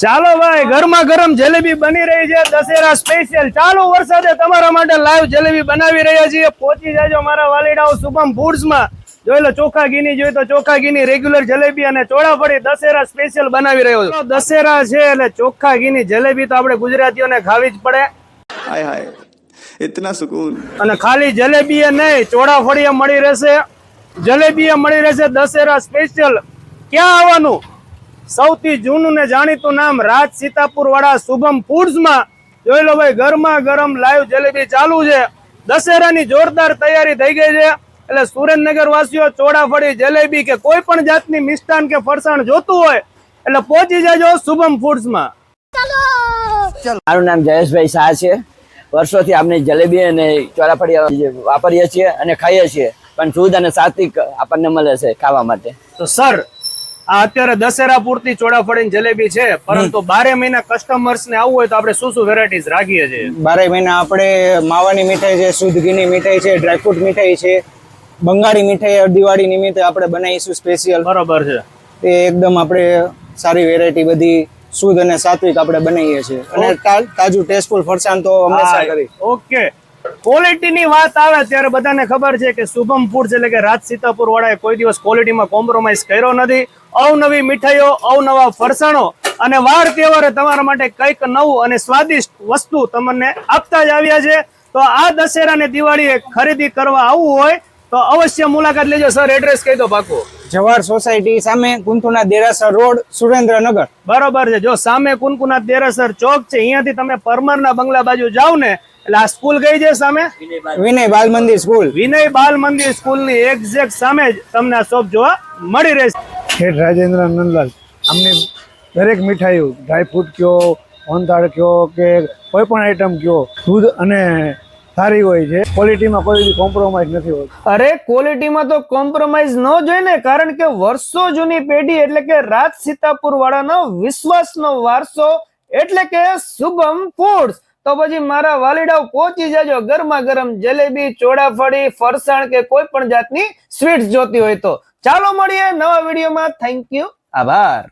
ચાલો ભાઈ, ગરમા ગરમ જલેબી બની રહી છે દશેરા સ્પેશિયલ. ચાલુ વરસાદે તમારા માટે લાઈવ જલેબી બનાવી રહ્યા છીએ. પહોંચી જાજો મારા વાલીડાઓ શુભમ ફૂડ્સ માં. જોઈ લો, ચોખા ઘીની જોઈ તો ચોખા ઘીની રેગ્યુલર જલેબી અને ચોળાફળી દશેરા સ્પેશિયલ બનાવી રહ્યો છું. દશેરા છે એટલે ચોખા ઘીની જલેબી તો આપણે ગુજરાતીઓને ખાવી જ પડે. हाय हाय इतना सुकून. અને ખાલી જલેબી એ નહીં, ચોળાફળી મળી રહેશે, જલેબી મળી રહેશે દશેરા સ્પેશિયલ. ક્યાં આવવાનું? સૌથી જૂનું ને જાણીતું નામ રાજ સીતાપુર વાળા શુભમ ફૂડ્સ માં. જોઈ લો ભાઈ, ગરમા ગરમ લાઈવ જલેબી ચાલુ છે. દશેરાની જોરદાર તૈયારી થઈ ગઈ છે. એટલે સુરેન્દ્રનગર વાસીઓ ચોળાફળી જલેબી કે કોઈ પણ જાતની મિષ્ટાન કે ફરસાણ જોતું હોય એટલે પહોંચી જાજો શુભમ ફૂડ્સ માં. મારું નામ જયેશભાઈ શાહ છે. વર્ષોથી આપણે જલેબી અને ચોળાફળી વાપરીએ છીએ અને ખાઈએ છીએ, પણ શુદ્ધ અને સાત્વિક આપણને મળે છે ખાવા માટે. તો સર, આ અત્યારે દશેરા પૂરતી ચોળાફળી જલેબી છે, પરંતુ 12 મહિના કસ્ટમર્સ ને આવવું હોય તો આપણે શું શું વેરાયટીઝ રાખીએ છીએ? 12 મહિના આપણે માવાની મીઠાઈ છે, શુદ્ધ ઘીની મીઠાઈ છે, ડ્રાયફ્રૂટ મીઠાઈ છે, બંગાળી મીઠાઈ દિવાળી નિમિત્તે આપણે બનાવીશું સ્પેશિયલ. બરોબર છે. એ એકદમ આપણે સારી વેરાયટી બધી શુદ્ધ અને સાત્વિક આપણે બનાવીએ છીએ અને તાજું ટેસ્ટફુલ ફરસાણ તો હંમેશા કરી. ઓકે, ક્વોલિટી ની વાત આવે ત્યારે બધાને ખબર છે કે શુભમ ફૂડ્સ એટલે કે રાજ સીતાપુર વાળાએ કોઈ દિવસ ક્વોલિટીમાં કોમ્પ્રોમાઇઝ કર્યો નથી. અવનવી મીઠાઈઓ, અવનવા ફરસાણો અને વાર તહેવારે તમારા માટે કંઈક નવું અને સ્વાદિષ્ટ વસ્તુ તમને આપતા જ આવ્યા છે. તો આ દશેરા ને દિવાળીએ ખરીદી કરવા આવવું હોય તો અવશ્ય મુલાકાત લેજો. સર, એડ્રેસ કહી દો પાકું. જવાહર સોસાયટી સામે કુંતુનાથ દેરાસર રોડ, સુરેન્દ્રનગર. બરોબર છે. જો સામે કુનકુનાથ દેરાસર ચોક છે, અહીંયાથી તમે પરમારના બંગલા બાજુ જાવ ને એટલે આ સ્કૂલ કઈ છે સામે? વિનય બાલ મંદિર સ્કૂલ. વિનય બાલ મંદિર સ્કૂલ ની એક્ઝેક્ટ સામે જ તમને આ શોપ જોવા મળી રહેશે. ઠેઠ રાજેન્દ્ર નંદલાલ. અમને દરેક મીઠાઈઓ, ડ્રાયફ્રૂટ કયો, મોહનથાળ કયો કે કોઈ પણ આઈટમ કયો, દૂધ અને સારી હોય છે. ક્વોલિટીમાં કોઈ કોમ્પ્રોમાઇઝ નથી હોતું. અરે, ક્વોલિટીમાં તો કોમ્પ્રોમાઇઝ ન જોઈએ ને, કારણ કે વર્ષો જૂની પેઢી એટલે કે રાજ સીતાપુર વાળાનો વિશ્વાસનો વારસો એટલે કે શુભમ ફૂડ્સ. તો પછી મારા વાલીડાઓ પહોંચી જાજો. ગરમા ગરમ જલેબી, ચોળાફળી, ફરસાણ કે કોઈ પણ જાતની સ્વીટ્સ જોતી હોય તો ચાલો મળીએ નવા વિડીયોમાં. Thank you. આભાર.